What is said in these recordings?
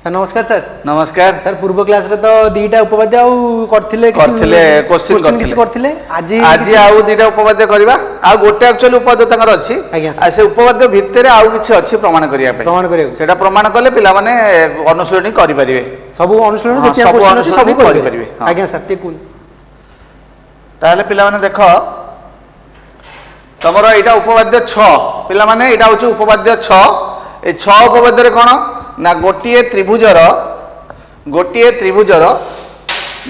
Sir नमस्कार sir. नमस्कार sir पूर्व क्लास रे तो दीटा उपपाद्य करथिले क्वेश्चन किछि करथिले आज आज आउ दीटा उपपाद्य करबा आ गोटे एक्चुअली उपपाद्य तंगर अछि आ से उपपाद्य भितरे आउ किछि अछि प्रमाण करिया पे सेटा प्रमाण करले पिला माने अनुसरणी करि परिबे सब अनुसरण जे क्वेश्चन अछि सब करि परिबे। आज्ञा सर टेकुन ताले पिला माने देखो तमरो एटा उपपाद्य 6 पिला माने एटा होछि उपपाद्य 6 ए 6 उपपाद्य रे कोन ना गोटिए त्रिभुजर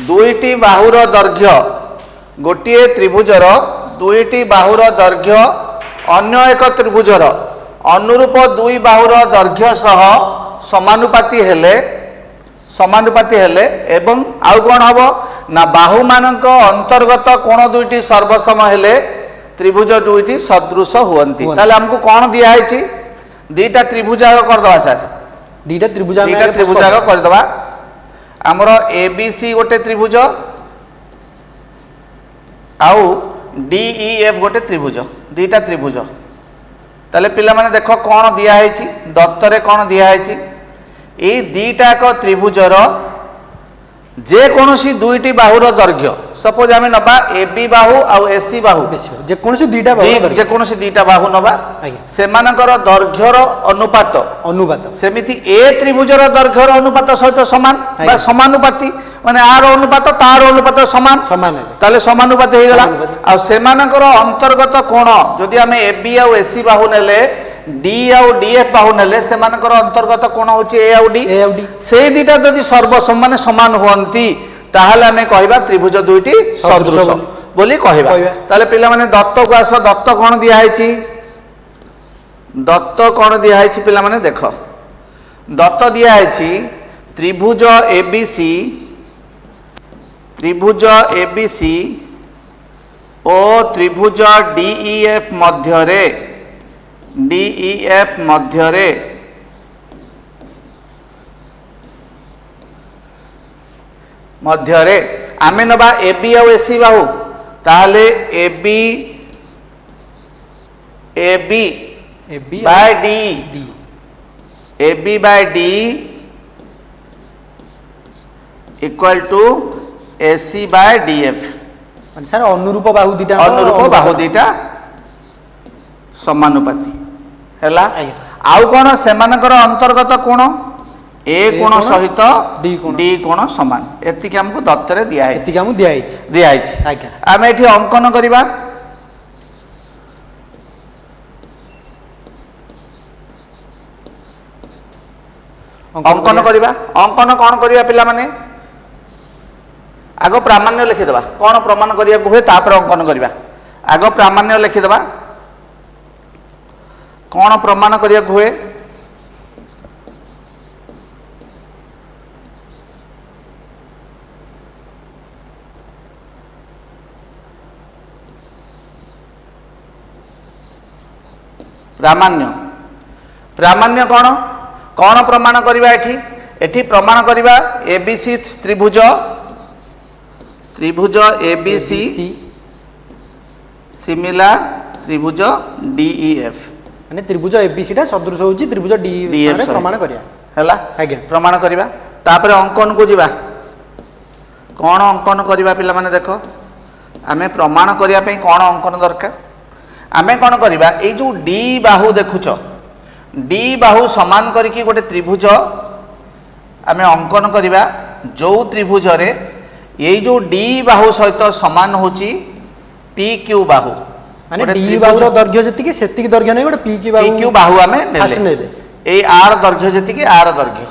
दुईटी बाहुर दैर्घ्य गोटिए त्रिभुजर दुईटी बाहुर दैर्घ्य अन्य एक त्रिभुजर अनुरूप दुई बाहुर दैर्घ्य सह समानुपाती हेले एवं आउ कोन हबो ना बाहु मानक अंतर्गत कोण दुईटी सर्वसम हेले त्रिभुज दुईटी सदृश हुअन्ति। ताले हमको कोन दिया हैछि दीटा त्रिभुजाग कर दवा सर दीटा त्रिभुजाग कर दवा हमरो एबीसी गोटे त्रिभुज आउ डीईएफ गोटे त्रिभुज दीटा त्रिभुज ताले पिला माने देखो कोन दिया हैछि दत्तरे कोन दिया हैछि ए दीटा को त्रिभुजर जे कोनोसी दुईटी बाहुर दैर्घ्य सपोज आमे नबा एबी बाहु आउ एसी बाहु जे कोनोसी दीटा बाहु नबा सेमानकर दैर्घ्यर अनुपात सेमिति ए त्रिभुजर दैर्घ्यर अनुपात सहित समान बा समानुपाती माने आर अनुपात तार अनुपात समान ताले समानुपाती हे गला आ सेमानकर अंतर्गत कोण जदि आमे एबी आउ एसी बाहु नेले डी आउ डीएफ बाहु नेले सेमानकर अंतर्गत कोण होची ए आउ डी से दीटा जदि सर्वसम माने समान होंती ताहले आमे कहबा त्रिभुज दुईटी सदृश बोली कहबा। ताले पिला माने दत्त को आस दत्त कोन दिया हैछि दत्त कोन दिया हैछि पिला माने देखो दत्त दिया हैछि त्रिभुज एबीसी ओ त्रिभुज डीईएफ मध्यरे आमे नबा एबी आउ एसी बाहु ताहले AB by D equal to AC by DF सर अनुरूप बाहु दीटा समानुपाती हैला आउ कोन सेमानकर अंतर्गत कोण ए कोण सहित डी कोण समान एति के हमको दत्तरे दिया है एति के हम दिया है आज्ञा आमे एठी अंकन करिबा अंकन कोन करिबा पिला माने आगो प्रामाण्य लिखि देबा कोन प्रमाण करिया को होय तापर अंकन करिबा आगो प्रामाण्य लिखि देबा कोन प्रमाण करिया को होय प्रामाण्य कौन प्रमाण करिबा एठी प्रमाण करिबा एबीसी त्रिभुज एबीसी सिमिलर त्रिभुज डीईएफ माने त्रिभुज एबीसी टा सदृश होची त्रिभुज डीईएफ रे प्रमाण करिया हैला आज्ञा प्रमाण करिबा तापर अंकन को जिबा कोन अंकन करिबा पिला माने देखो आमे प्रमाण करिया पे कोन अंकन दरकार आमे कोन करिबा ए जो डी बाहु देखुच डी बाहु समान करिकी गोटे त्रिभुज आमे अंकन करिबा जो त्रिभुज रे ए जो डी बाहु सहित समान होची पी क्यू बाहु माने डी बाहु रो दैर्घ्य जति सेति दैर्घ्य नै गोटे पी क्यू बाहु आमे नेले ए आर दैर्घ्य जति आर दैर्घ्य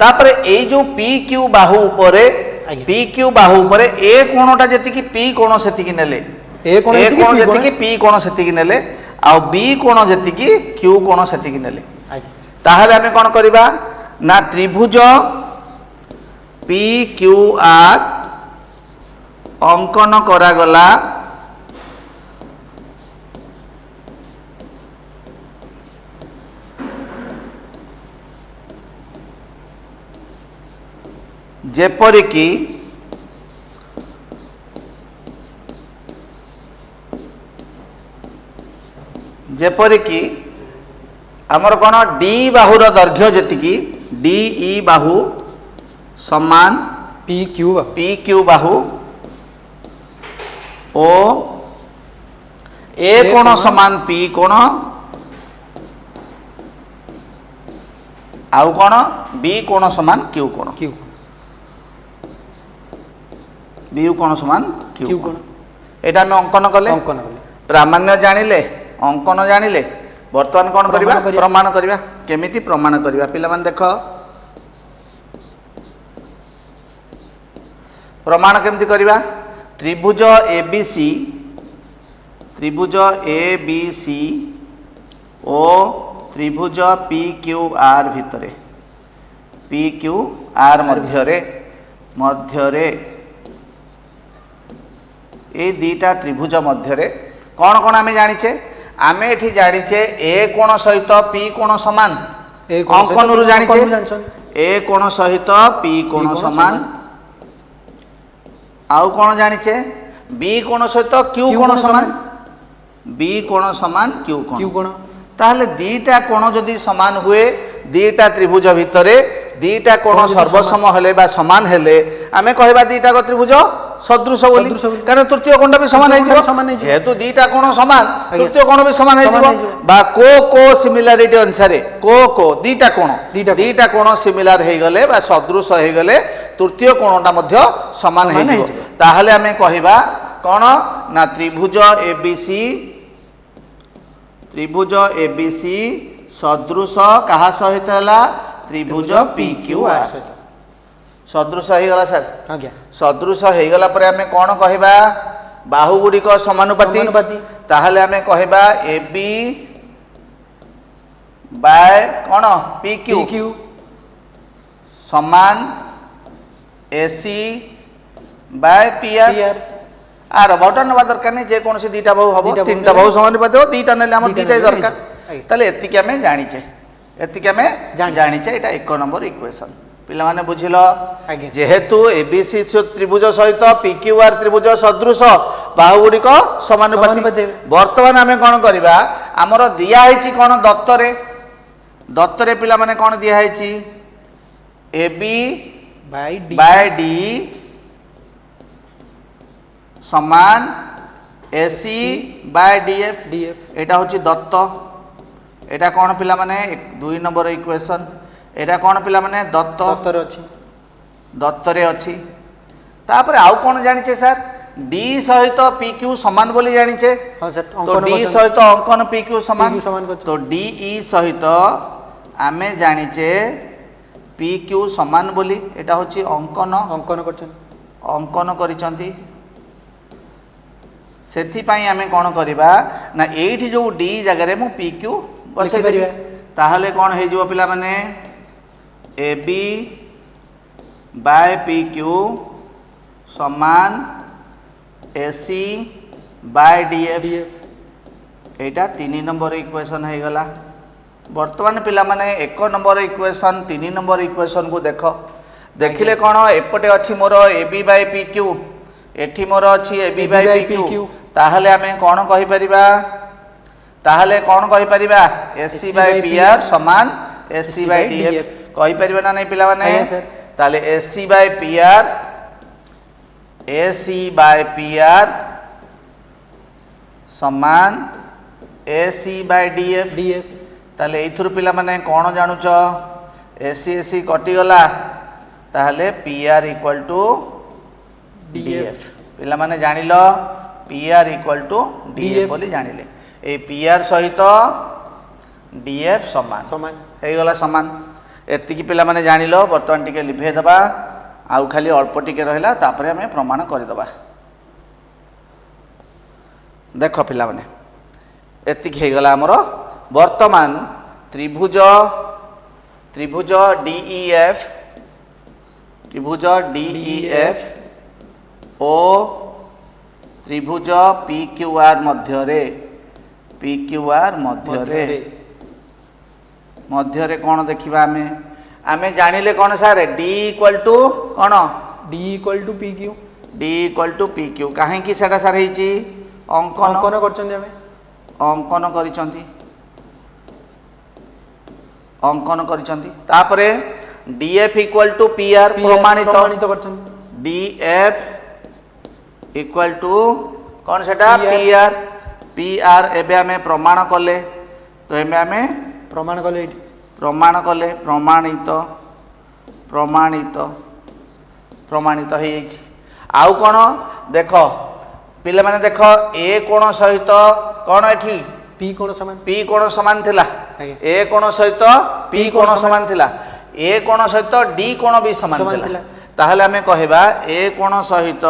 तापरे ए जो पी क्यू बाहु ऊपरे ए कोणटा जति पी कोण सेति नेले ए कोण जति पी कोण सेति नेले आ बी कोण जति क्यू कोण सेति नेले ताहले आमे कोन करिबा ना त्रिभुज पी क्यू आर अंकन करा गला जेपरिकी जेपरिकी आमर कौन डी बाहुर दैर्घ्य जी DE बाहु समान PQ बाहु ओ ए कोण समान P कोण आउ कोण B कोण समान Q कोण B कोण समान Q कोण एटा हम अंकन कले प्रामाण्य जानिले अंकन जानिले वर्तमान कौन करबा प्रमाण करबा केमिति प्रमाण करबा पिला माने देखो प्रमाण केमिति करबा त्रिभुज ABC ओ त्रिभुज PQR भितरे PQR मध्यरे ए दीटा त्रिभुज मध्यरे कौन कौन आमे जानिचे आमे एठी जानिचे ए कोण सहित P कोण समान अंकन रु जानिचे ए कोण सहित P कोण समान आउ कोण जानिचे B कोण सहित Q कोण समान B कोण समान Q कोण ताहले दीटा कोण जदि समान हुए दीटा त्रिभुज भितरे दीटा कोण सर्वसम हेले बा समान हेले आमे कहबा दीटा को त्रिभुज सदृश बोली कारण तृतीय कोण भी समान है जेहेतु दीटा कोण समान तृतीय कोण भी समान है बा को सिमिलारिटी अनुसार को दीटा कोण सिमिलार हे गले बा सदृश हे गले तृतीय कोणटा मध्य समान है ताहले आमे कहबा कोण ना त्रिभुज ABC सदृश कहा सहित हला त्रिभुज PQR सदृश हो गला सर सदृश हो गला पर आमे कोन कहबा बाहु गुडी को समानुपाती ताहले आमे कहबा AB बाय कोन PQ समान AC बाय PR आर बटन नबा दरकार नहीं जे कोनसी दीटा बहु हबो तीनटा बहु समानुपाती हो दीटा नेले हम दीटा दरकार ताले एतिके आमे जानिचे एटा 1 नंबर इक्वेशन पिला माने बुझिलो जेहेतु ABC त्रिभुज सहित PQR त्रिभुज सदृश बाहु गुडी को समानुपाती वर्तमान आमे कोन करबा हमरो दिया हेची कोन दत्तरे पिला माने कोन दिया हेची AB बाय D समान AC बाय DF एटा होची दत्त एटा कोन पिला माने 2 नंबर इक्वेशन एटा कोन पिला माने दत्तरे अछि तापर आउ कोन जानिछे सर D सहित PQ समान बोली जानिछे हां सर तो D सहित अंकन PQ समान तो DE सहित आमे जानिछे PQ समान बोली एटा होची अंकन करिसंती सेथि पई आमे कोन करिबा ना एठी जो D जगह रे मु PQ बसे परिबा ताहले कोन हे जो पिला माने AB बाय PQ समान AC बाय DF एटा 3 नंबर इक्वेशन हे गला वर्तमान पिला माने 1 नंबर इक्वेशन 3 नंबर इक्वेशन को देखिले कोन एपटे अछि मोर AB बाय PQ एठी मोर अछि AB बाय PQ ताहले आमे कोन कहि परिबा AC बाय PR समान AC बाय DF कहि परिबा ना नै पिला माने ताले AC बाय PR समान AC बाय DF ताले एथुर पिला माने कोन जानुच AC कटि गला ताहले PR इक्वल टू DF पिला माने जानिलो PR इक्वल टू DF बोली जानिले ए PR सहित DF समान हे गला समान एतिकी पिला माने जानिलो वर्तमान टिके लिभे दबा आउ खाली अल्प टिके रहला तापरे हमें प्रमाण करि दबा देखो पिला माने एतिकी हे गला हमरो वर्तमान त्रिभुज DEF ओ त्रिभुज PQR मध्यरे कौन देखिबा आमे जानिले कौन सारे D इक्वल टू कौन D इक्वल टू PQ काहे कि सेटा सार हेची अंकन करचंदी अंकन करिसंती तापरे डीएफ इक्वल टू पीआर प्रमाणित डीएफ इक्वल टू कौन सेटा पीआर पीआर एबे हमें प्रमाण कले तो एबे हमें प्रमाण कले प्रमाणित प्रमाणित प्रमाणित हो जाइछि आउ कोन देख पिले माने देख ए कोण सहित कोन एठी पी कोण समान थिला ए कोण सहित पी कोण समान थिला ए कोण सहित डी कोण भी समान थिला ताहले हमें कहबा ए कोण सहित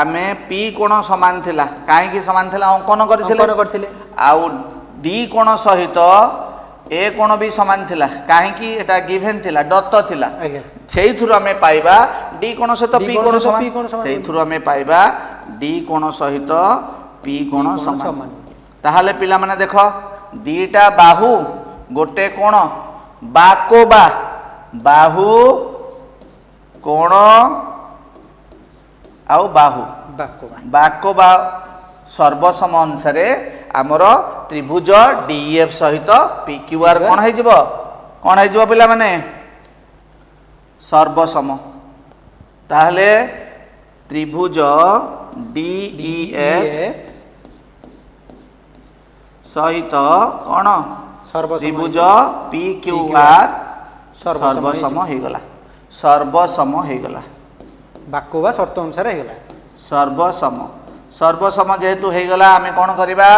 आमे पी कोण समान थिला काहे कि समान थिला अंकन करथिले आउ डी कोण सहित ए कोण भी समान थिला काहे कि एटा गिवन थिला दत्त थिला सेई थुरु हमें पाइबा डी कोण सहित पी कोण समान सेई थुरु हमें पाइबा डी कोण सहित पी कोण समान ताहले पिला माने देखो दीटा बाहु गोटे कोण बाकोबा बाहु कोण आउ बाहु बाकोबा सर्वसम अनुसार आमर त्रिभुज डीएफ सहित पीक्यूआर कौन है पिला माने सर्वसम ताहले त्रिभुज डीईएफ सहित कौन त्रिभुज पीक्यूआर सर्वसम हो गला सर्वसम हो गला बाकोबा शर्त अनुसार हो गला सर्वसम सर्वसम जेहेतु हो गला आमे कौन करबा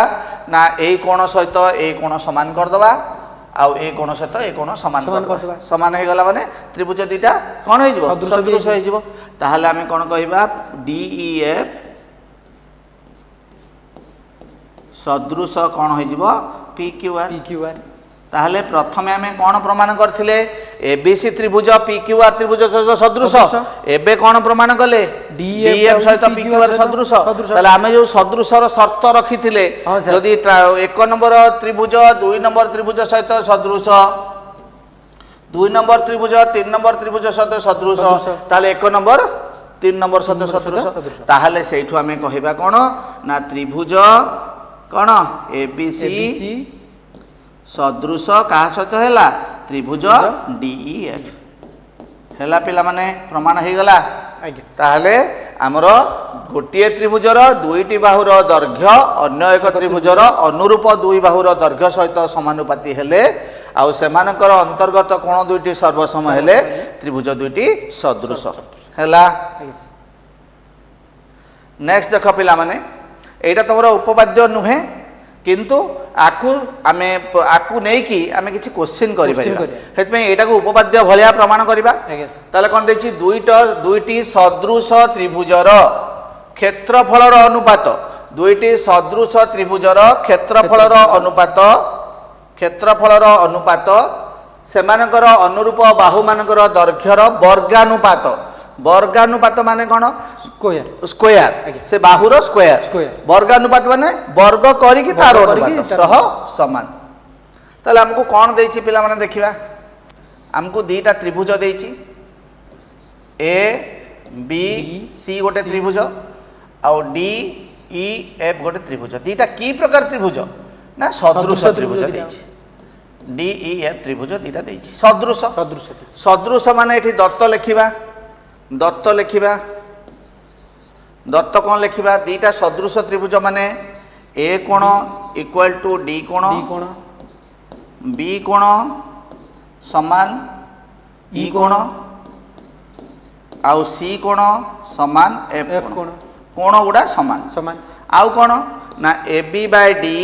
ना ए कोण सहित ए कोण समान कर दबा आउ ए कोण सहित ए कोण समान कर दबा समान हो गला माने त्रिभुज दीटा कौन हो जिवो सदृश हो जिवो ताहले आमे कौन कहबा डीईएफ सदृश कौन हो जिवो पीक्यूआर ताहले प्रथमे आमे कौन प्रमाण करथिले एबीसी त्रिभुज पीक्यूआर त्रिभुज सदृश एबे कौन प्रमाण कले डीएफ सहित पीक्यूआर सदृश ताहले आमे जो सदृशर शर्त रखिथिले यदि 1 नंबर त्रिभुज 2 नंबर त्रिभुज सहित सदृश 2 नंबर त्रिभुज 3 नंबर त्रिभुज सहित सदृश ताहले 1 नंबर 3 नंबर सहित सदृश ताहले सेठु आमे कहिबा कोन ना त्रिभुज कोन एबीसी सदृश का सहित हैला त्रिभुज डीईएफ हैला पिला माने प्रमाण हो गला ताहले आमर गोटे त्रिभुजर दुईटी बाहुर दैर्घ्य अन्य एक त्रिभुजर अनुरूप दुई बाहुर दैर्घ्य सहित समानुपाती हेले आउ सेमानकर अंतर्गत कोण दुईटी सर्वसम हेले त्रिभुज दुईटी सदृश हैला नेक्स्ट देख पिला माने एटा तमर उपपाद्य नुहे किंतु आकु आमे आकु नै कि आमे किछि क्वेश्चन करि परिबा हेत में एटा को उपपाद्य भलिया प्रमाण करिबा ताले कोन देछि दुईटी सदृश त्रिभुजर क्षेत्रफलर अनुपात दुईटी सदृश त्रिभुजर क्षेत्रफलर अनुपात सेमानकर अनुरूप बाहु मानकर दैर्घ्यर वर्गानुपात माने कोन स्क्वायर से बाहुर स्क्वायर वर्गानुपात माने वर्ग करी कि तार अनुपात सह समान ताले हमको कोन देछि पिला माने देखिबा हमको दीटा त्रिभुज देछि ए बी सी गोटे त्रिभुज आ डी ई एफ गोटे त्रिभुज दीटा की प्रकार त्रिभुज ना सदृश त्रिभुज देछि डी ई एफ त्रिभुज दीटा देछि सदृश माने एठी दत्त लिखिबा दत्त कौन लिखिबा दीटा सदृश त्रिभुज माने ए कोण इक्वल टू डी कोण बी कोण समान ई कोण आउ सी कोण समान एफ कोण गुडा समान आउ कोण ना A B by D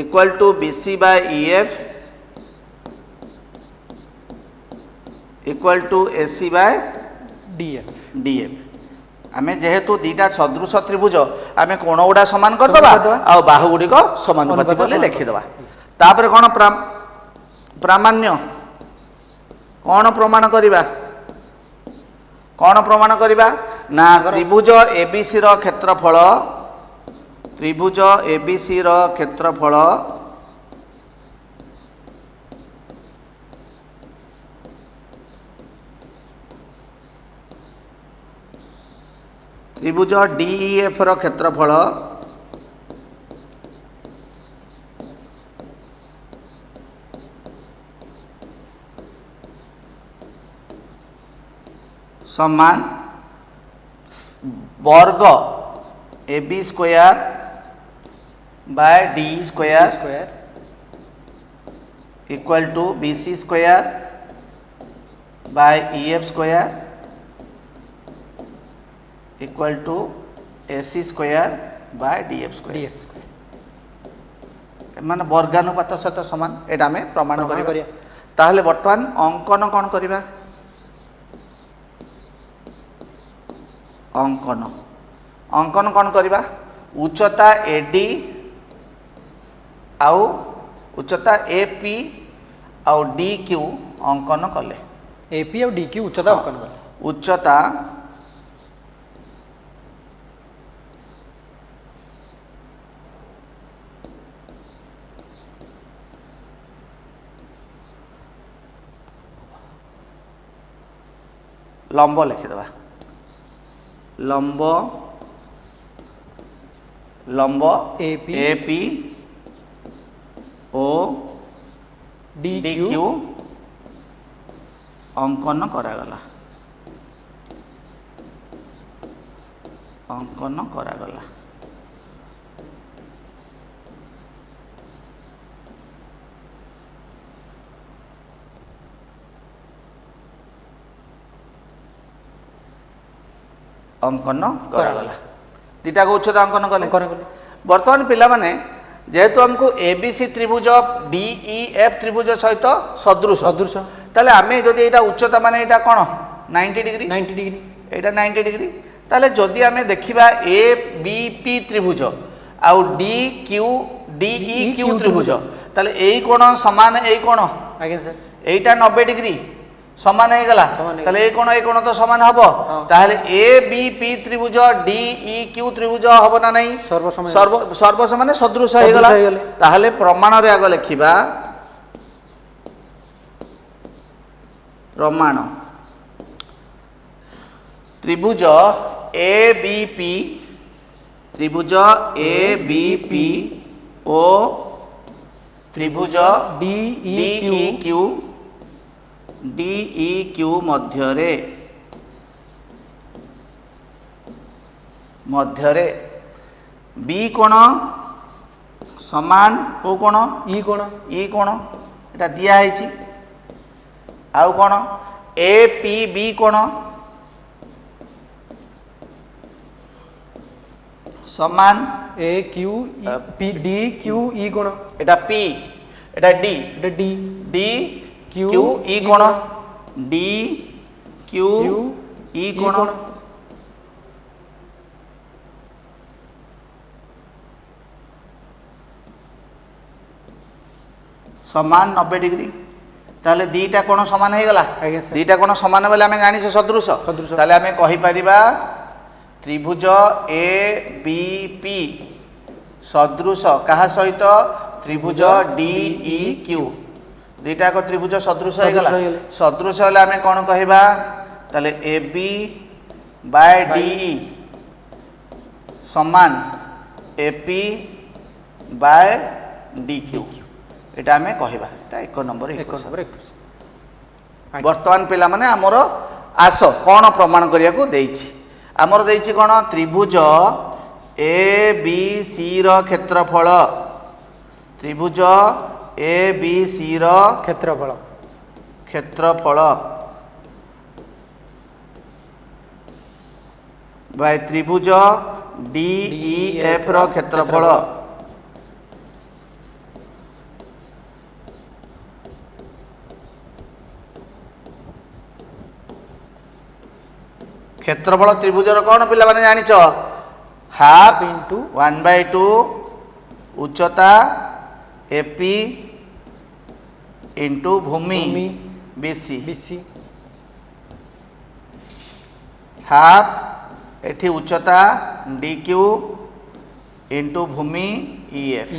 equal to B C by E F equal to AC by DF आमे जेहेतु दीटा सदृश त्रिभुज आमे कोण गुडा समान कर दबा आ बाहु गुडी को समानुपाती बोले लिखि दबा तापर कोन प्रामाण्य कोन प्रमाण करिबा ना त्रिभुज एबीसी रो क्षेत्रफल त्रिभुज डीईएफ रो क्षेत्रफल समान वर्ग A B square by D square equal to B C square by E F square equal to A C square by D F square माने वर्गानुपात सहित समान एटा आम प्रमाण करिया ताहले वर्तमान अंकन कौन करिबा अंकन अंकन कौन करिबा उच्चता एडी आउ उच्चता एपी आउ डी क्यू अंकन कले एपी और डी क्यू उच्चता अंकन कले उच्चता लंब लिखिदेवा लंब लंब एपी ओ डी क्यू अंकन करागला अंकन करागला अंकन करागला दीटा को उच्चता अंकन कले बर्तमान पिला माने जेहेतु हमको एबीसी त्रिभुज डीईएफ त्रिभुज सहित सदृश सदृश ताले आमे जदि एटा उच्चता माने एटा कोन 90 डिग्री 90 डिग्री एटा 90 डिग्री ताले जदि आमे देखिबा ए बी पी त्रिभुज आउ डी क्यू डीई क्यू त्रिभुज ताले एई कोण समान एई कोण आगे सर एटा 90 डिग्री समान हो गला ताले ए कोण तो समान हबो ताले ए बी पी त्रिभुज डी ई क्यू त्रिभुज हबो ना नहीं सर्व समान सदृश हो गला ताले प्रमाण रे आग लिखिबा प्रमाण त्रिभुज ए बी पी त्रिभुज ए बी पी ओ त्रिभुज D E Q DE Q मध्यरे बी कोण समान को कोण ई कोण एटा दिया है आउ कोण ए पी बी कोण समान A Q P D Q E कोण एटा पी एटा डी डी क्यू ई कोण डी क्यू ई कोण समान 90 डिग्री ताले दीटा कोण समान हो गला दीटा कोण समान बोले आम जानी सदृश ताले आम कहि परिबा त्रिभुज ए बी पी सदृश कहा सहित त्रिभुज डी ई क्यू दीटा को त्रिभुज सदृश हो गला सदृश होले आम कौन कहबा ताले ए बी बाय डी समान एपी बाय डी क्यू एटा आम कहबा एटा एक नंबर वर्तमान पिला माने हमर आस कौन प्रमाण करिया को देछि हमर देछि कोन त्रिभुज ए बी सी रो क्षेत्रफल त्रिभुज ए बी सी रो क्षेत्रफल बाय त्रिभुज डी ई एफ रो क्षेत्रफल क्षेत्रफल त्रिभुज रो कौन पिला माने जानिछ हाफ इंटू 1/2 उच्चता एपी इंटू भूमि बीसी हाफ एठी उच्चता डी क्यू इंटू भूमि ईएफ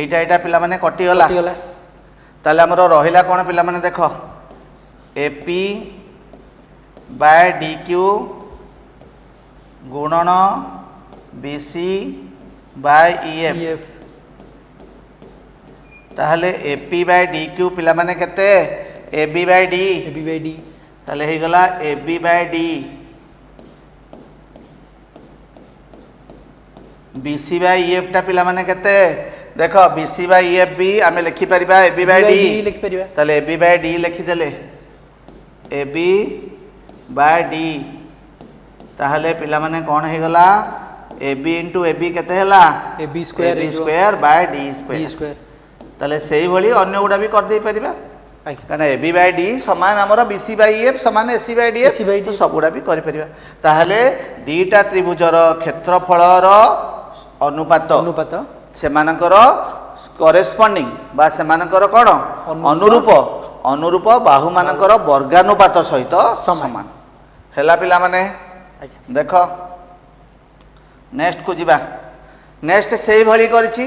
एटा एटा पिला माने कटि गला ताले हमरो रहिला कोन पिला माने देखो एपी बाय डी क्यू गुणन बीसी बाय ईएफ ताहले एपी बाय डी क्यू पिला माने केते A B by D A B by D ताले हे गला A B by D B C by E F टा पिला माने केते देख B C by E F भी आमे लिखि परिबा ए बी बाय डी लिखि परिबा ताले ए बी बाय डी लिखि देले ए बी बाय डी ताहले पिला माने कोन हे गला A B into A B केते हला A B square by D D square square ताले सेही भली अन्य गुडा भी कर दे परिबा आज्ञा कारण ए बी बाय डी समान हमर बी सी बाय एफ समान A C by D AC by D। तो सब गुडा भी कर परिबा ताहले दीटा त्रिभुजर क्षेत्रफलर अनुपात अनुपात सेमानकर करेस्पॉन्डिंग बा सेमानकर कोन अनुरूप अनुरूप बाहु मानकर वर्गानुपात सहित समान हेला पिला माने आज्ञा देख नेक्स्ट को जीवा नेक्स्ट सेही भली करिछि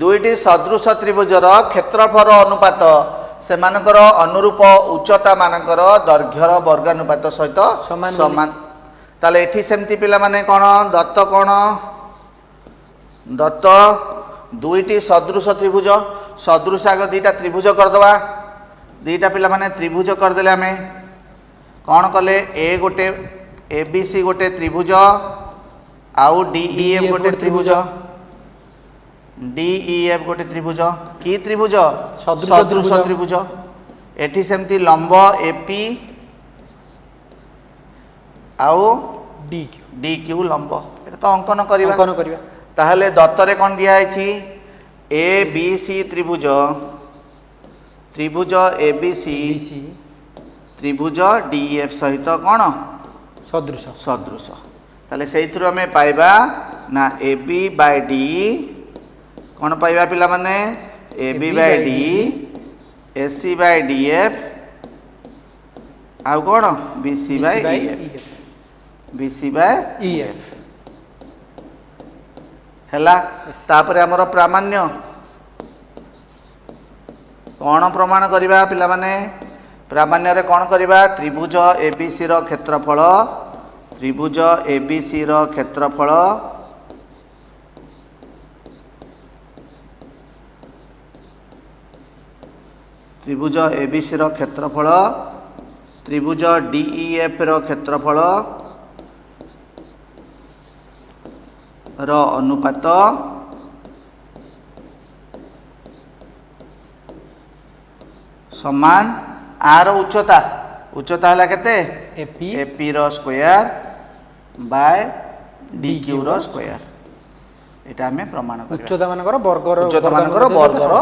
दुईटी सदृश त्रिभुजर क्षेत्रफल अनुपात सेमानकर अनुरूप उच्चता मानकर दैर्घ्यर वर्गानुपात सहित समान समान ताले एठी सेमति पिला माने कोन दत्त दुईटी सदृश त्रिभुज सदृश आग दीटा त्रिभुज करदवा दीटा पिला माने त्रिभुज करदेले आमे कोन कले ए गोटे ए बी सी गोटे त्रिभुज आउ डी ई एफ गोटे त्रिभुज डी ई एफ गोटे त्रिभुज की त्रिभुज सदृश सदृश त्रिभुज। त्रिभुज एठी सेमति लंब एपी आउ डी डी क्यू लंब एटा तो अंकन करिबा अंकन करिबा ताहले दत्तरे कोन दिया हैछि ए बी सी त्रिभुज त्रिभुज ए बी सी BC त्रिभुज डी एफ सहित कोन सदृश सदृश ताले सेइथुरु हमें पाइबा ना ए बी बाय डी कोन पाइबा पिला माने A B by D A C by D F आउ कोन B C by E F B C by E F हैला तापरे हमर प्रामाण्य कोन प्रमाण करिबा पिला माने प्रामाण्य रे कोन करिबा त्रिभुज एबीसी रो क्षेत्रफल त्रिभुज एबीसी रो क्षेत्रफल त्रिभुज एबीसी रो क्षेत्रफल त्रिभुज डीईएफ रो क्षेत्रफल रो अनुपात समान आर उच्चता उच्चता हला केते एपी एपी रो स्क्वायर बाय डी क्यू रो स्क्वायर एटा हमें प्रमाण करिबा उच्चता मानकर वर्गर उच्चता मानकर वर्गर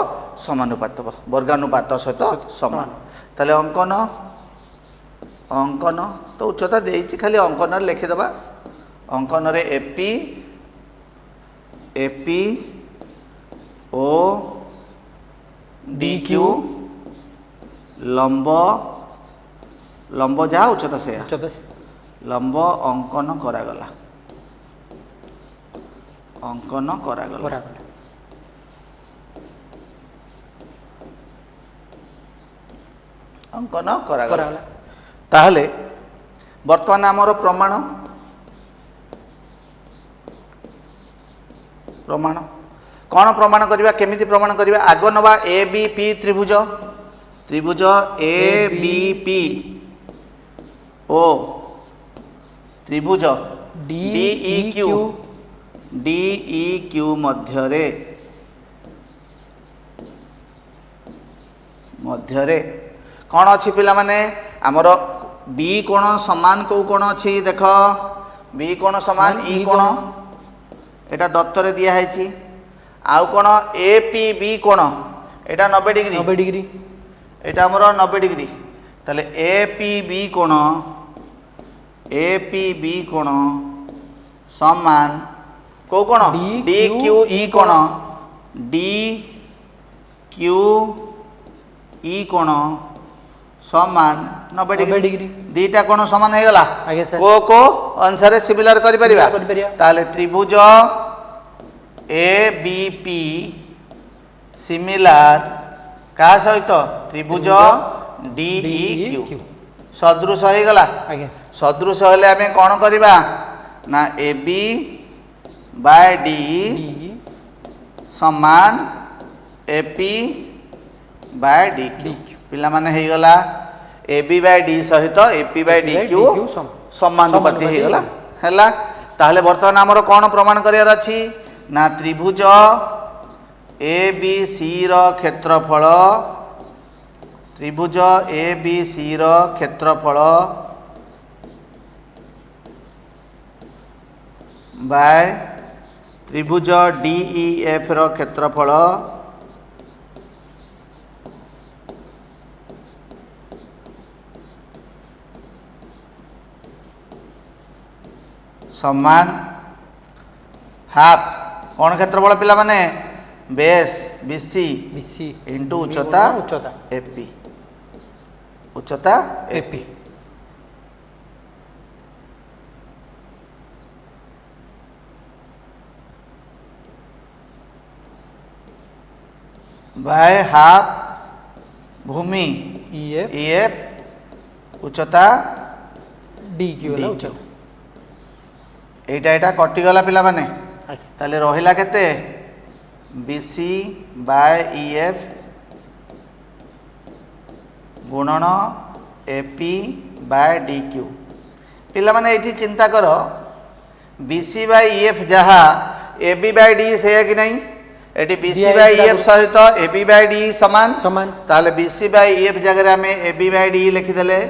समानुपात वर्गानुपात सहित समान ताले अंकन अंकन तो उच्चता देइछि खाली अंकन रे लिखि दबा अंकन रे एपी एपी ओ डी क्यू लंब लंब जहाँ उच्चता से उच्चता लंब अंकन करागला अंकन करागला अंकन करागला ताहले वर्तमान आमर प्रमाण प्रमाण कौन प्रमाण करवा केमिति प्रमाण करवा आग नवा ए बी पी त्रिभुज त्रिभुज ए बी पी ओ त्रिभुज डी ई क्यू मध्यरे मध्यरे कौन अच्छी पिला माने आमर बी कोण समान को कोण अच्छी देख बी कोण समान ई कोण एटा दत्तरे दिया है आउ कोण ए पी बी कोण एटा 90 डिग्री 90 डिग्री एटा हमर 90 डिग्री ताले ए पी बी कोण समान को कोण डी क्यू ई कोण डी क्यू ई कोण समान 90 डिग्री दीटा कोण समान हे गला आगे सर को अनुसार सिमिलर करि परिबा ताले त्रिभुज ए बी पी सिमिलर का सहित त्रिभुज डी ई क्यू सदृश हो गला आगे सदृश हेले आमे कोन करिबा ना ए बी बाय डी समान A P by D Q ପିଲାମାନେ ହେଇଗଲା AB ବାଇ D ସହିତ AP ବାଇ DQ ସମାନୁପାତି ହେଇଗଲା ହେଲା। ତାହେଲେ ବର୍ତ୍ତମାନ ଆମର କ'ଣ ପ୍ରମାଣ କରିବାର ଅଛି ନା ତ୍ରିଭୁଜ ABC ର କ୍ଷେତ୍ରଫଳ ତ୍ରିଭୁଜ ABC ର କ୍ଷେତ୍ରଫଳ ବାय ତ୍ରିଭୁଜ DEF ର କ୍ଷେତ୍ରଫଳ समान हाफ कौन क्षेत्रफल पिला माने बेस BC इंटू उच्चता AP उच्चता AP बाय हाफ भूमि EF उच्चता DQ उच्चता एटा एटा कटिगला पिला माने ताले रहिला केते BC बाय EF गुणन AP बाय DQ पिला माने एठी चिंता करो BC बाय EF जहा AB बाय D से कि नहीं एठी BC बाय EF सहित AB बाय D समान ताले BC बाय EF जगह हमें AB बाय D लिखि देले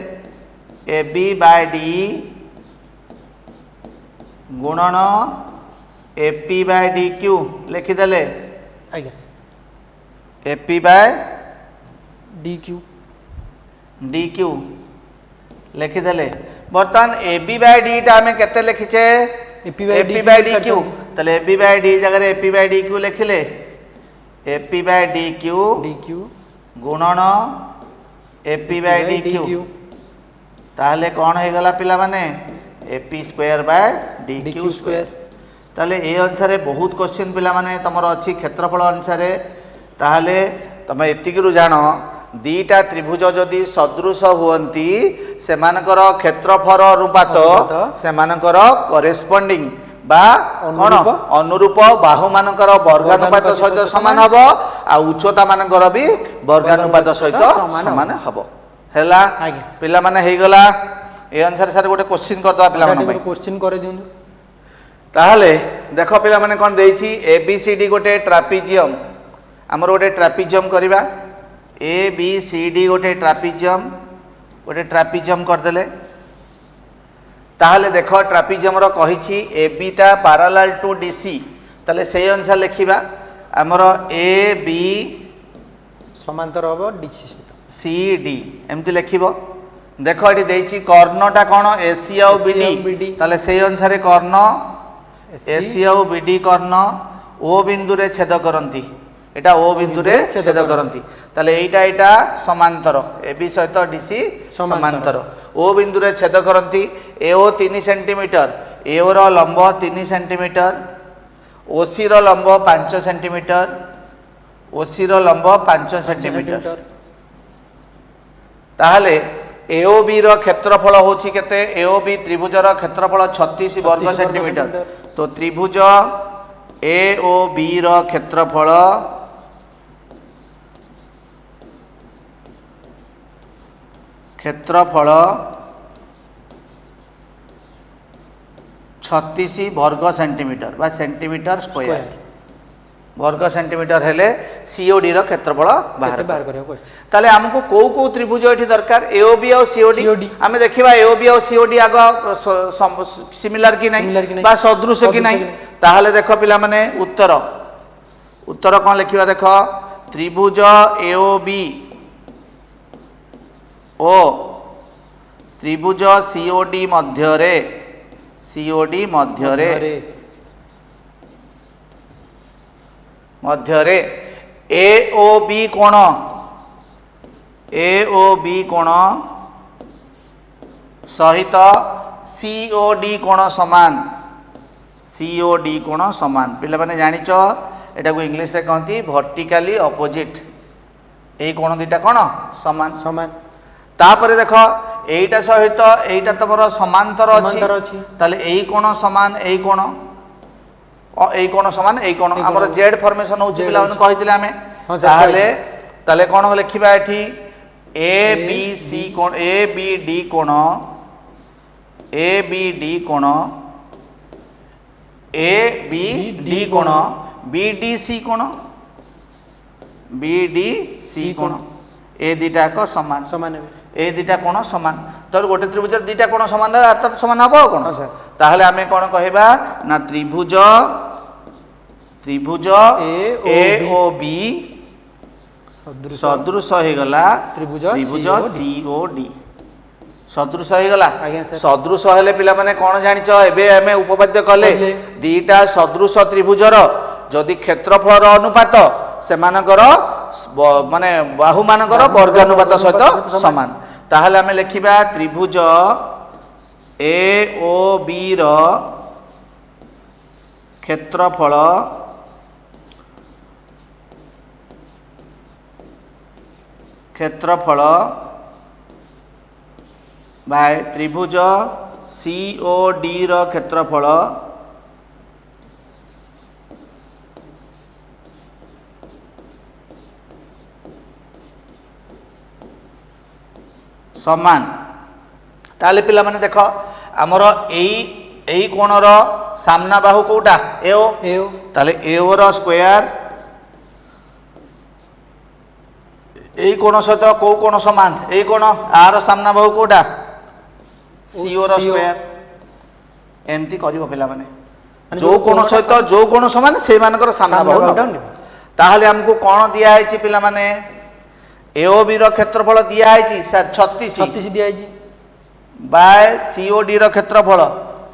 AB बाय D गुणन AP बाय DQ लिखिदेले AP बाय DQ लिखिदेले बर्तमान AB बाय D टा हमें केते लिखिचे AP बाय DQ तले AB बाय D जगह AP बाय DQ लिखिले AP बाय DQ गुणन AP बाय DQ ताहले कौन हो गला पिला माने AP square by DQ square ताले ए अनुसार बहुत क्वेश्चन पिला माने तमरो अछि क्षेत्रफल अनुसार ताहले तमे एतिकिरु जानो दीटा त्रिभुज जदि सदृश हुवंती सेमानकर क्षेत्रफल अनुपात सेमानकर करेस्पोंडिंग बा कोन अनुरूप बाहु मानकर वर्गानुपात सहित समान हबो आ उच्चता मानकर भी वर्गानुपात सहित समान हबो हैला पिला माने हे गला ए अनुसार सर गोटे क्वेश्चन कर दवा पिला माने क्वेश्चन करे दिनु ताहले देखो पिला माने कोन देइछि ABCD गोटे ट्रापिजियम हमर गोटे ट्रापिजियम करबा ABCD गोटे ट्रापिजियम कर देले ताहले देखो ट्रापिजियम रो कहिछि AB टा पैरेलल टू DC ताले सेही अनुसार लिखिबा हमर AB समांतर हबो DC सहित CD एमति लिखिबो देखो ये देइछि कर्णटा कौन AC और BD ताले से अनुसार कर्ण AC और BD कर्ण O बिंदु रे छेद करंती एटा O बिंदु रे छेद करंती ताले एटा समांतर AB सहित DC समांतर O बिंदु रे छेद करंती AO 3 सेंटीमीटर AO रो लंब 3 सेंटीमीटर OC रो लंब 5 सेंटीमीटर OC रो लंब 5 सेंटीमीटर ताहले AOB रो क्षेत्रफल होछि केते AOB त्रिभुज रो क्षेत्रफल 36 वर्ग सेंटीमीटर तो त्रिभुज AOB रो क्षेत्रफल 36 वर्ग सेंटीमीटर बा सेंटीमीटर स्क्वायर वर्ग सेंटीमीटर हेले COD रो क्षेत्रफल बाहर करियो ताले हमको को त्रिभुज एठी दरकार AOB और COD हमें देखिबा AOB और COD आग सिमिलर कि नहीं बा सदृश कि नहीं ताहले देखो पिला माने उत्तर कोन लिखिबा देखो त्रिभुज AOB ओ त्रिभुज COD मध्यरे AOB कोण सहित COD कोण समान पिला माने जानिच एटा को इंग्लिश रे कहती वर्टिकली अपोजिट ए कोण दीटा कोण समान तापरे देखो एटा सहित एटा तमरो समांतर अछि ताले एई कोण समान एई कोण समान एई कोण हमर जेड फॉर्मेशन हो पिला कहिथिले हमें ताले कोण लिखिबा एठी ए बी सी कोण ए बी डी कोण ए बी डी कोण ए बी डी कोण बी डी सी कोण बी डी सी कोण ए दुटा जाक समान समान है ए दुटा कोण समान तो गोटे त्रिभुज दुटा कोण समान अर्थात समान हबो कोण हाँ सर ताहले आमे कोण कहबा ना त्रिभुज त्रिभुज ए ओ बी सदृश हो गला त्रिभुज त्रिभुज सी ओ डी सदृश हो गला आज्ञा सर सदृश हेले पिला माने कोण जानिच एबे हमें उपपाद्य कले दीटा सदृश त्रिभुजर जदि क्षेत्रफल अनुपात सेमानकर माने बाहु मानकर वर्गानुपात सहित समान ताहले हमें लिखिबा त्रिभुज ए ओ बी र क्षेत्रफल क्षेत्रफल बाय त्रिभुज सी ओ डी र क्षेत्रफल समान ताले पिला माने देख आमर एई कोणर सामना बाहु कोटा एओ एओ ताले एओ र स्क्वायर एई कोण सहित को कोण समान एई कोण आर सामना बाहु कोटा सीओ र स्क्वायर एमती करिवो पिला माने जो कोण सहित जो कोण समान से मानकर सामना बाहु ताहले हमको कोण दिया है पिला माने एओ बी रो क्षेत्रफल दिया है सर 36 36 दिया है बाय सीओ डी रो क्षेत्रफल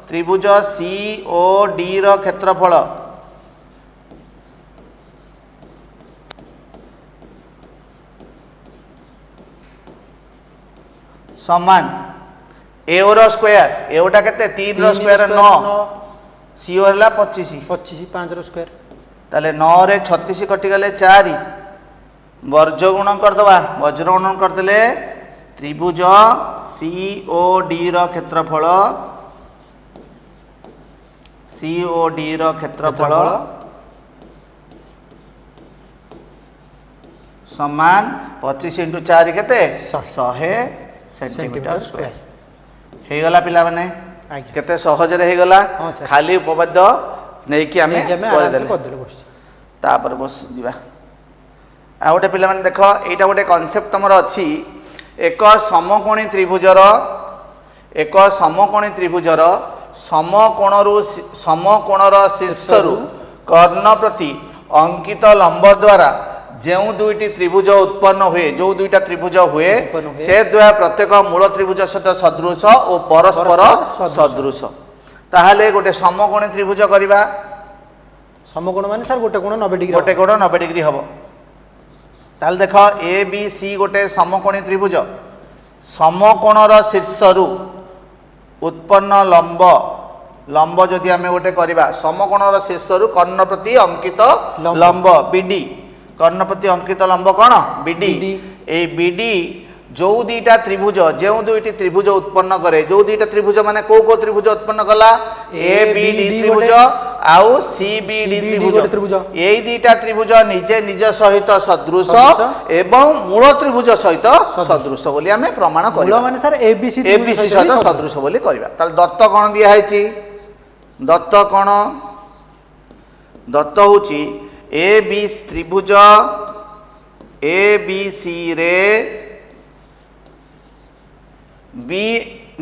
त्रिभुज सीओ डी रो क्षेत्रफल समान एओ रो स्क्वायर एओटा केते 3 रो स्क्वायर 9 सीओ हला 25 25 5 रो स्क्वायर ताले 9 रे 36 कटि गले 4 वर्ज गुण करदवा वज्र गुण करदेले त्रिभुज सीओ डी रो क्षेत्रफल सीओ डी रो क्षेत्रफल समान 25 इंटू 4 केते 100 सेंटीमीटर स्क्वायर हे गला पिला माने केते सहज रे हे गला खाली उपपाद्य नै कि हमें कर देले तापर बस दिबा आ गोटे पिला माने देखो एटा गोटे कांसेप्ट तमर अछि एक समकोणी त्रिभुजर समकोणर शीर्षरु कर्ण प्रति अंकित लंब द्वारा जो दुईटी त्रिभुज उत्पन्न हुए जो दुईटा त्रिभुज हुए से द्वय प्रत्येक मूल त्रिभुज सहित सदृश और परस्पर सदृश ताहले गोटे समकोणी त्रिभुज करिबा समकोण माने सर गोटे कोण 90 डिग्री गोटे कोण 90 डिग्री हबो ताल देख ए बी सी गोटे समकोणी त्रिभुज समकोणर शीर्षरु उत्पन्न लंब लंब जदि आमे गोटे करिबा समकोणर शीर्षरु कर्ण प्रति अंकित लंब बीडी कर्ण प्रति अंकित लंब कौन बीडी ए बीडी जो दुईटा त्रिभुज जो दुईटी त्रिभुज उत्पन्न करे जो दुईटा त्रिभुज माने को त्रिभुज उत्पन्न कला ए बी डी त्रिभुज आउ सी बी डी त्रिभुज एई दुईटा त्रिभुज निजे निज सहित सदृश एवं मूल त्रिभुज सहित सदृश बोली आमे प्रमाण करिबा माने सर ए बी सी सहित सदृश बोली करिबा ताल दत्त कोण दिया हैची दत्त कोण दत्त होची ए बी त्रिभुज ए बी सी रे बी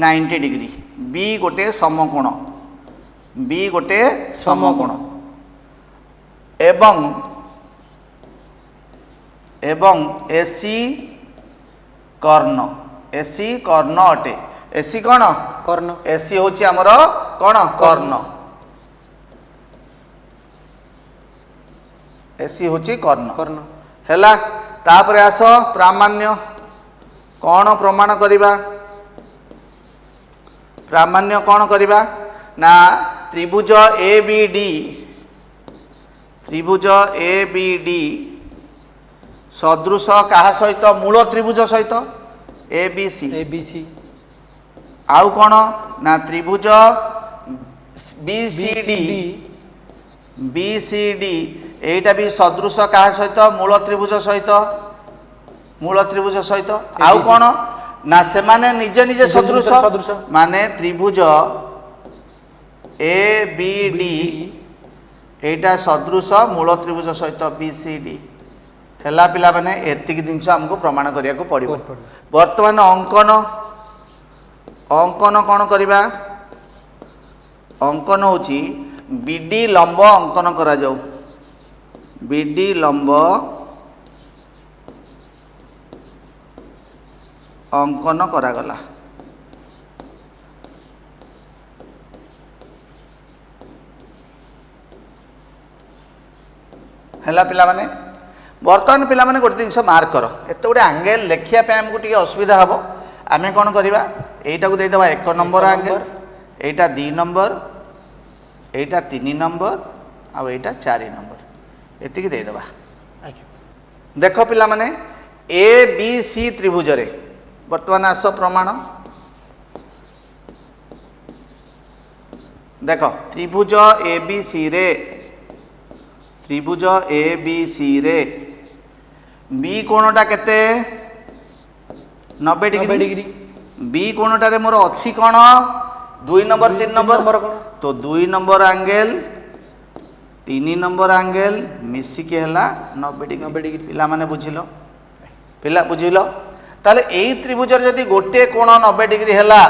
90 डिग्री बी गोटे समकोण बी गोटे समकोण एवं एवं एसी कर्ण अटे एसी कौन कर्ण एसी होची हमर कौन कर्ण एसी होची कर्ण कर्ण हैला तापरे आस प्रामाण्य कौन प्रमाण करिबा प्रामाण्य कौन करिबा ना त्रिभुज ए बी डी सदृश कहा सहित मूल त्रिभुज सहित ए बी सी आउ कौन ना त्रिभुज बी सी डी एटा भी सदृश कहा सहित मूल त्रिभुज सहित ମୂଳ ତ୍ରିଭୁଜ ସହିତ ଆଉ କ'ଣ ନା ସେମାନେ ନିଜ ନିଜ ସଦୃଶ ସଦୃଶ। ମାନେ ତ୍ରିଭୁଜ ଏ ବି ଡି এইটা সদৃশ মূল ত্রিভুজ সহিত বিসিডি ହେଲା ପିଲାମାନେ ଏତିକି ଜିନିଷ ଆମକୁ ପ୍ରମାଣ କରିବାକୁ ପଡ଼ିବ। ବର୍ତ୍ତମାନ ଅଙ୍କନ କ'ଣ କରିବା? ଅଙ୍କନ ହେଉଛି ବିଡି ଲମ୍ବ ଅଙ୍କନ କରାଯାଉ। ବିଡି ଲମ୍ବ ଅଙ୍କନ କରାଗଲା। ହେଲା ପିଲାମାନେ ବର୍ତ୍ତମାନ ପିଲାମାନେ ଗୋଟେ ଜିନିଷ ମାର୍କ କର। ଏତେ ଗୋଟେ ଆଙ୍ଗେଲ ଲେଖିବା ପାଇଁ ଆମକୁ ଟିକେ ଅସୁବିଧା ହେବ। ଆମେ କ'ଣ କରିବା? ଏଇଟାକୁ ଦେଇଦେବା 1 ନମ୍ବର ଆଙ୍ଗେଲ, ଏଇଟା 2 ନମ୍ବର, ଏଇଟା 3 ନମ୍ବର, ଆଉ ଏଇଟା 4 ନମ୍ବର, ଏତିକି ଦେଇଦେବା। ଦେଖ ପିଲାମାନେ ଏ ବି ସି ତ୍ରିଭୁଜରେ ବର୍ତ୍ତମାନ ଆସ ପ୍ରମାଣ। ଦେଖ ତ୍ରିଭୁଜ ଏ ବି ସି ରେ ତ୍ରିଭୁଜ ଏ ବି ସି ରେ বি কোণটা কেতে 90 ডিগ্রি বি কোণটারে মোর অছি কোণ 2 নম্বর 3 নম্বর তো 2 নম্বর আঙ্গেল 3 নম্বর আঙ্গেল মিশিকি হেলা 90 ডিগ্রি পিলা মানে বুঝিলো পিলা বুঝিলো তাহলে এই ত্রিভুজের যদি গোটে কোণ 90 ডিগ্রি হেলা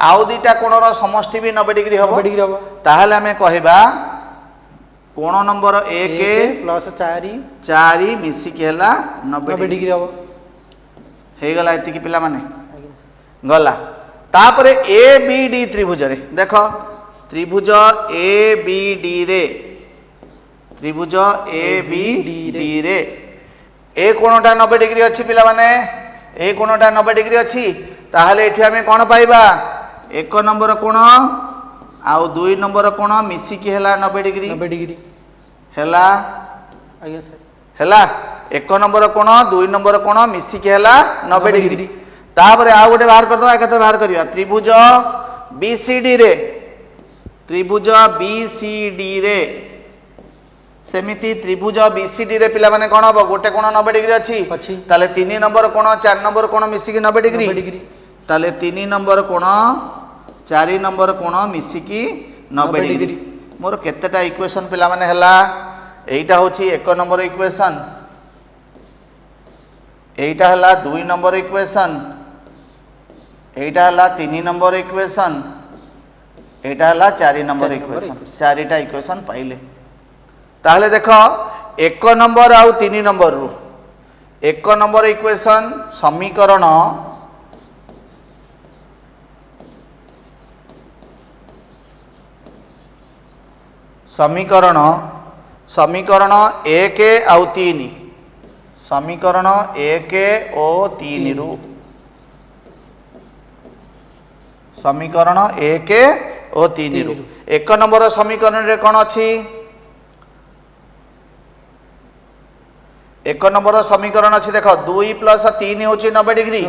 আউ দুইটা কোণর সমষ্টি বি 90 ডিগ্রি হবো তাহলে আমি কহিবা কোণ নম্বর 1 প্লস 4 মিশিকি হেলা 90 ডিগ্রি হবো ହେଇଗଲା ଏତିକି ପିଲାମାନେ ଗଲା। ତାପରେ ଏ ବି ଡି ତ୍ରିଭୁଜରେ ଦେଖ ତ୍ରିଭୁଜ ଏ ବି ଡି ରେ ତ୍ରିଭୁଜ ଏ ବି ଡି ରେ ଏ କୋଣଟା 90 ডিগ্রি ଅଛି ପିଲାମାନେ ଏ କୋଣଟା 90 ডিগ্রি ଅଛି ତାହେଲେ ଏଠି ଆମେ କ'ଣ ପାଇବା 1 ନମ୍ବର କୋଣ ଆଉ 2 ନମ୍ବର କୋଣ ମିଶିକି ହେଲା 90 ডিগ্রি ହେଲା ଆଜ୍ଞା ସାର୍ ହେଲା 1 ନମ୍ବର କୋଣ 2 ନମ୍ବର କୋଣ ମିଶିକି ହେଲା 90 ডিগ্রি। ତାପରେ ଆଉ ଗୋଟେ ବାହାର କରିଦେବା ଏକାଥରେ ବାହାର କରିବା ତ୍ରିଭୁଜ BCD ରେ ତ୍ରିଭୁଜ BCD ରେ ସେମିତି ତ୍ରିଭୁଜ BCD ରେ ପିଲାମାନେ କ'ଣ ହବ ଗୋଟେ କୋଣ 90 ডিগ্রি ଅଛି ତାହେଲେ 3 ନମ୍ବର କୋଣ 4 ନମ୍ବର କୋଣ ମିଶିକି 90 ডিগ্রি ତାହେଲେ 3 ନମ୍ବର କୋଣ 4 ନମ୍ବର କୋଣ ମିଶିକି 90 ডিগ্রি। ମୋର କେତେଟା ଇକ୍ୱେସନ୍ ପିଲାମାନେ ହେଲା এইটা হচ্ছে 1 নম্বর ইকুয়েশন এইটা হলা 2 নম্বর ইকুয়েশন এইটা হলা 3 নম্বর ইকুয়েশন এইটা হলা 4 নম্বর ইকুয়েশন চারিটা ইকুয়েশন পাইলে তাহলে দেখো 1 নম্বর আর 3 নম্বর রু 1 নম্বর ইকুয়েশন সমীকরণ সমীকরণ समीकरण 1 आउ 3 समीकरण 1 ओ 3 रु समीकरण 1 ओ 3 रु 1 नंबर समीकरण रे कोन अछि 1 नंबर समीकरण अछि देखो 2 + 3 होछि 90 डिग्री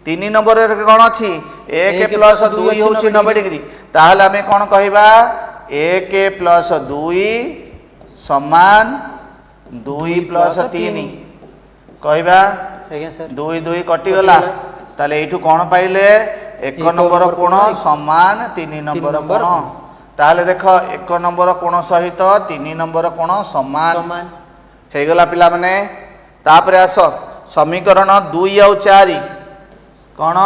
3 नंबर रे कोन अछि 1 + 2 होछि 90 डिग्री ताहले हमें कोन कहिबा 1 + 2 समान 2 + 3 कहबा 2 2 कटि गला ताले एठू कोन पाइले 1 नंबर कोण समान 3 नंबर कोण ताले देखो 1 नंबर कोण सहित 3 नंबर कोण समान हे गला पिला माने तापरे आसो समीकरण 2 और 4 कोन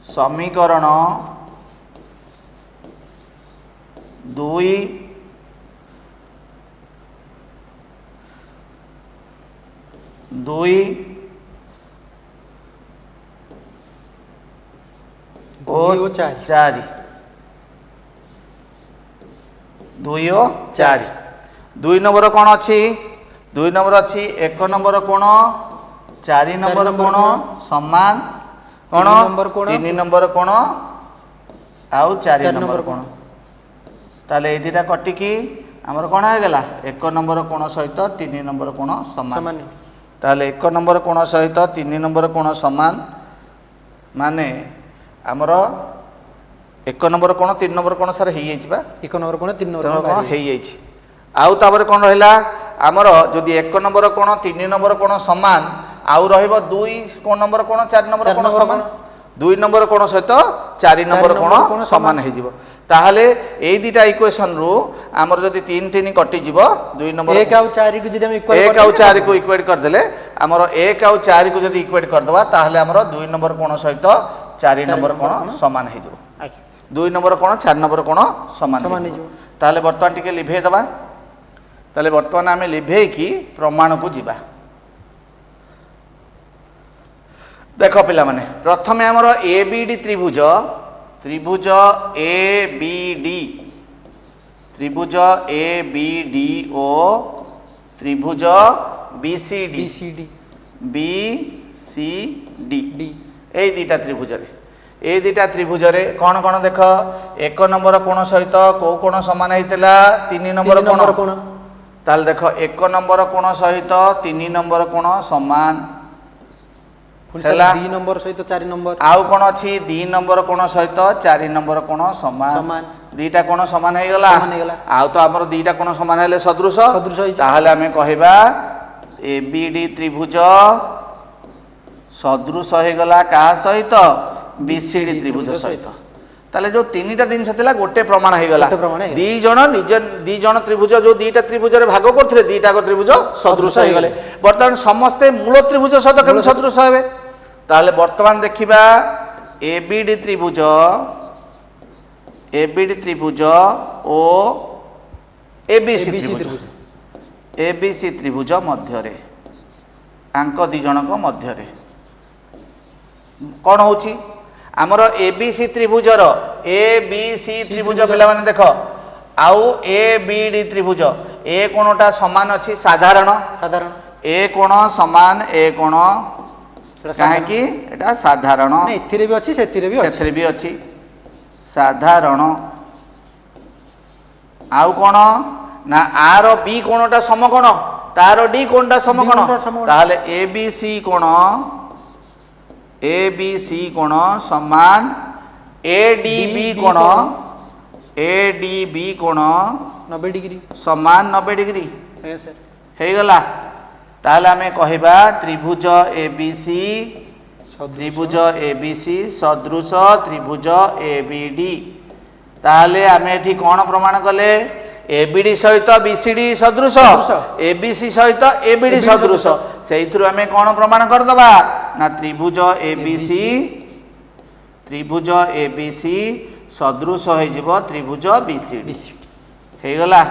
समीकरण 2 2 और 4 2 और 4 2 नंबर कोण अछि 2 नंबर अछि 1 नंबर कोण 4 नंबर कोण समान कोण 3 नंबर कोण आउ 4 नंबर कोण ताले ए दिटा कटिकी हमर कोण हे गेला 1 नंबर कोण सहित 3 नंबर कोण समान ताले 1 नंबर कोण सहित 3 नंबर कोण समान माने हमर 1 नंबर कोण 3 नंबर कोण सार हेइ जाइबा 1 नंबर कोण 3 नंबर कोण हेइ जाइछि आउ तापर कोण रहला आमर जदि 1 नंबर कोण 3 नंबर कोण समान आउ रहिबो 2 नंबर कोण 4 नंबर कोण समान 2 नंबर कोण सहित 4 नंबर कोण समान हो जिवो ताहले एई दुटा इक्वेशन रु आमर जदि 3 3 कटि जिवो 2 नंबर 1 और 4 को जदि हम इक्वल 1 और 4 को इक्वेट कर देले आमर 1 और 4 को जदि इक्वेट कर दबा ताहले आमर 2 नंबर कोण सहित 4 नंबर कोण समान हो जिवो 2 नंबर कोण 4 नंबर कोण समान हो जिवो ताहले वर्तमान टिके लिभे दबा ताहले वर्तमान आमे लिभे की प्रमाण को जिबा देख पिला माने प्रथमे आमर एबीडी त्रिभुज त्रिभुज एबीडी त्रिभुज एबीडी ओ त्रिभुज बीसीडी BCD बीसीडी D ए दुटा त्रिभुज रे ए दुटा त्रिभुज रे कोन कोन देख 1 नंबर कोण सहित को कोण समान हेतिला 3 नंबर कोण ताल देख 1 नंबर कोण सहित 3 नंबर कोण समान हेला 2 नंबर सहित 4 नंबर आउ कोन अछि 2 नंबर कोण सहित 4 नंबर कोण समान समान दुटा कोण समान हे गला आउ तो हमर दुटा कोण समान हेले सदृश ताहले हमें कहबा एबीडी त्रिभुज सदृश हे गला का सहित बीसीडी त्रिभुज सहित ताले जो तीनटा दिन थिला गोटे प्रमाण हे गला दी जण त्रिभुज जो दुटा त्रिभुज रे भाग करथले दुटा को त्रिभुज सदृश हे गले वर्तमान समस्त मूल त्रिभुज सहित केम सदृश हेबे ताले वर्तमान देखिबा एबीडी त्रिभुज ओ एबीसी त्रिभुज एबीसी त्रिभुज मध्य रे आंक दी जनक मध्य रे कोन होची आमर एबीसी त्रिभुजर एबीसी त्रिभुज पिला माने देखो आउ एबीडी त्रिभुज ए कोणटा समान अछि साधारण साधारण ए कोण समान ए कोण काहे कि एटा साधारण ने एथिरे भी अछि सेथिरे भी अछि साधारण आउ कोण ना आर बी कोणटा समकोण तार डी कोणटा समकोण ताहले एबीसी कोण एबीसी कोण समान एडीबी कोण एडीबी कोण 90 डिग्री समान 90 डिग्री है सर हे गला ताहले हमें कहबा त्रिभुज एबीसी सदृश त्रिभुज एबीडी ताहले हमें एठी कोन प्रमाण कले एबीडी सहित बीसीडी सदृश एबीसी सहित एबीडी सदृश सेइथुर हमें कोन प्रमाण कर दबा ना त्रिभुज एबीसी सदृश हो जिवो त्रिभुज बीसीडी हे गला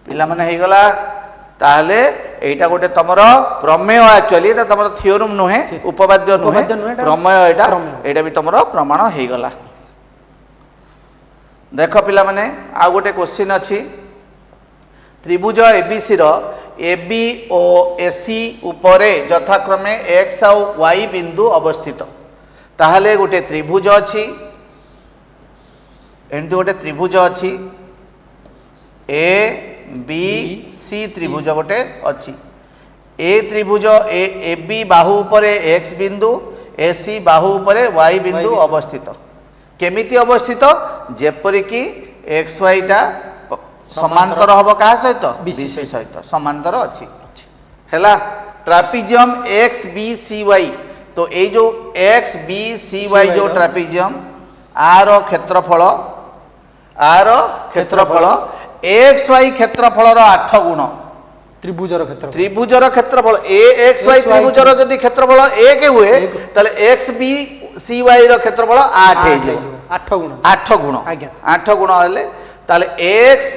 पिला माने हे गला ताहले एटा गोटे तमरो प्रमेय एक्चुअली एटा तमरो थियोरम नुहे उपपाद्य नुहे प्रमेय एटा भी तमरो प्रमाण हे गला देख पिला माने आ गोटे क्वेश्चन अछि त्रिभुज एबीसी रो एबी ओ एसी उपरे यथाक्रमे एक्स और वाई बिंदु अवस्थित ताहले गोटे त्रिभुज अछि एंड गोटे त्रिभुज अछि ए बी सी त्रिभुज गोटे अछि ए त्रिभुज ए बी बाहु उपरे एक्स बिंदु एसी बाहु उपरे वाई बिंदु अवस्थित केमिति अवस्थित जेपरि कि एक्स वाई टा समांतर हबो का सहित बीसी सहित समांतर अछि हैला trapezium X B C Y तो ए जो एक्स बी सी वाई जो ट्रापेजियम आर क्षेत्रफल एक्स वाई क्षेत्रफल रो 8 गुण त्रिभुजर क्षेत्रफल ए एक्स वाई त्रिभुजर जदि क्षेत्रफल 1 हुए तले एक्स बी सी वाई रो क्षेत्रफल 8 हे जे 8 गुण 8 गुण हेले ताले एक्स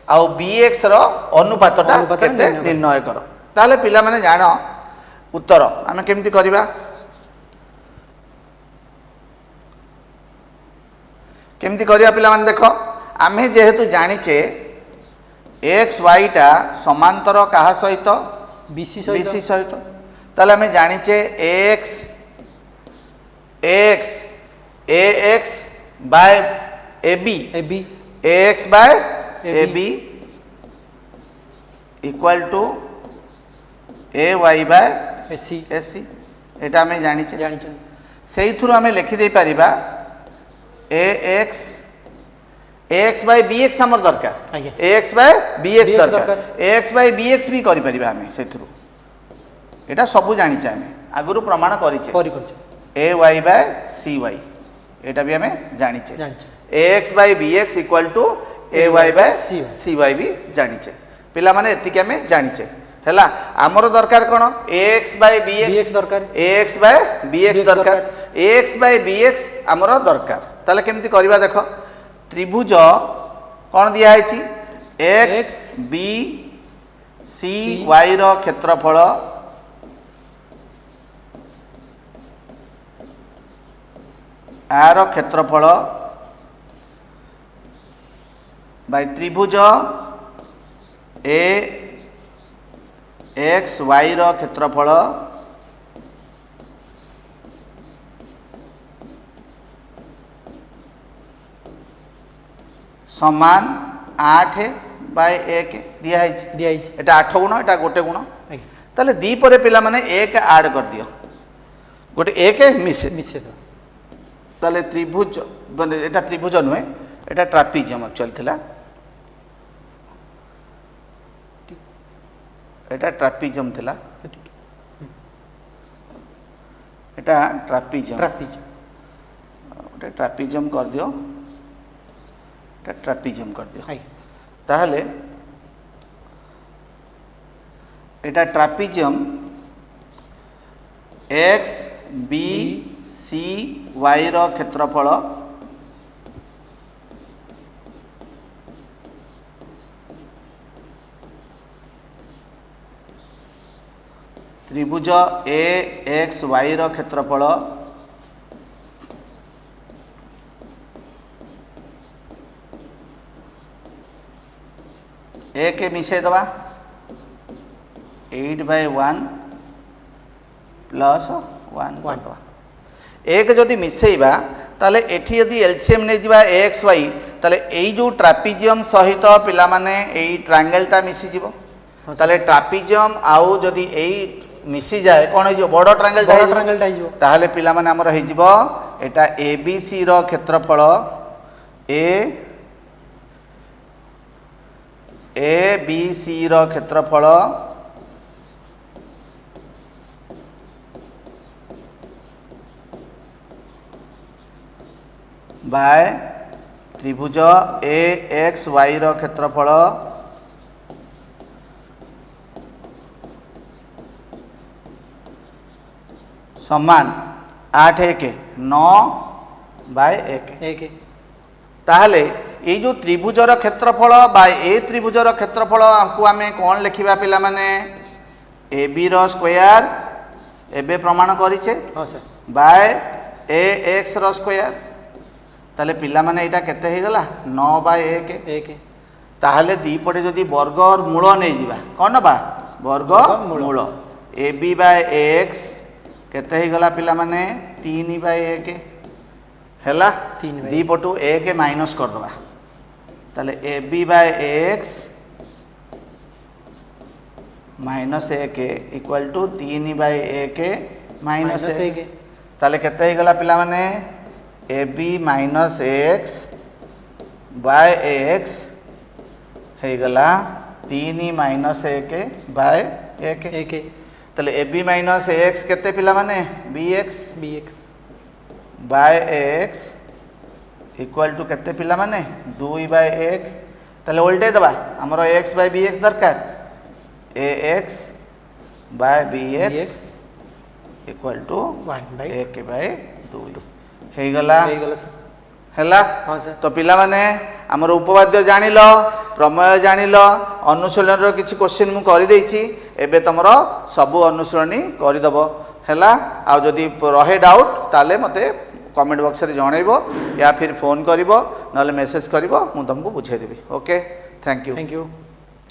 आउ बी एक्स रो अनुपातटा केते निर्णय करो ताले पिला माने जानो उत्तर आमे केमति करिबा केमति करिया पिला माने देखो आमे जेहेतु जानिचे एक्स वाई टा समांतर कहा सहित बीसी सहित ताले आमे जानिचे X A X by A B X by A B equal to A Y by AC एटा आमे जानिचे सेही थ्रू आमे लिखि दे परिबा ए ax by bx हमर दरकार आज्ञा ax by bx BX दरकार दरकार। ax by bx भी करि परिबा हमें सेथुरु एटा सब जानि छै हमें आगुरु प्रमाण करि छै करी करछ ay by cy एटा भी हमें जानि छै जानि छ ax by bx equal to ay by cy cy भी जानि छै पिला माने एतिके हमें जानि छै हैला हमर दरकार कोन ax by bx BX दरकार ax by bx BX दरकार ax by bx हमर दरकार ताले केमति करबा देखो त्रिभुज कोन दिया हैछि x b c y रो क्षेत्रफल आर क्षेत्रफल बाय त्रिभुज ए एक्स वाई रो क्षेत्रफल समान 8 बाय 1 दिया है दिया हिच एटा 8 गुण एटा गोटे गुण आज्ञा ताले दी परे पिला माने 1 ऐड कर दियो गोटे 1 मिसे मिसे दो ताले त्रिभुज माने एटा त्रिभुज नुहे एटा ट्रापिजियम एक्चुअल थिला एटा ट्रापिजियम थिला ठीक एटा ट्रापिजियम ट्रैपेज गोटे ट्रापिजियम कर दियो एटा ट्रापिजियम कर दियो आज्ञा ताहले एटा ट्रापिजियम एक्स बी सी वाई रो क्षेत्रफल त्रिभुज ए एक्स वाई रो क्षेत्रफल एक मिसे दबा 8/1 प्लस 1 दबा एक जदि मिसेइबा ताले एठी यदि एलसीएम नै जिबा एक्स वाई ताले एई जो ट्रापिजियम सहित पिला माने एई ट्रायंगल टा मिसी जिवो ताले ट्रापिजियम आउ जदि एई मिसी जाए कोन हो बड़ ट्रायंगल बड़ ट्रायंगल टा हिजो ताहले पिला माने हमर हे जिवो एटा एबीसी रो क्षेत्रफल ए बी सी रो क्षेत्रफल बाय त्रिभुज ए एक्स वाई रो क्षेत्रफल समान 8 1 9 बाय 1 एक ताहले ये जो त्रिभुजर क्षेत्रफल बा ए त्रिभुजर क्षेत्रफल को आमे कौन लिखिबा पिला माने ए बी रो स्क्वायर एबे प्रमाण करिचे हां सर बाय ए एक्स रो स्क्वायर ताले पिला माने एटा केते हे गला 9 बाय 1 एक ताहले दी पटे जदी वर्ग और मूल नै जिबा कोन बा वर्ग मूल ए बी बाय एक्स केते हे गला पिला माने 3 बाय 1 हैला 3 बाय दी पटु 1 माइनस कर दबा ताले A B by X minus 1 equal to 3 by 1 minus 1 ताले केते हे गला पिला माने A B minus X by X हे गला 3 माइनस 1 बाय 1 एक ताले ए बी माइनस एक्स केते पिला माने B X BX by X equal to केते पिला माने 2 बाय 1 ताले उल्टे दबा हमर x बाय bx दरकार ax by bx equal to 1 by 1 by 2 हे गला सर हैला हां सर तो पिला माने हमर उपवाद्य जानिलो प्रमेय जानिलो अनुशीलन रो किछि क्वेश्चन मु करि देछि एबे तमरो सब अनुसरणी करि दबो हैला आ जदी रहे डाउट ताले मते कमेंट बॉक्स रे जणैबो या फिर फोन करिवो नले मेसेज करिवो मु तुमको बुझाई देबी okay thank you thank you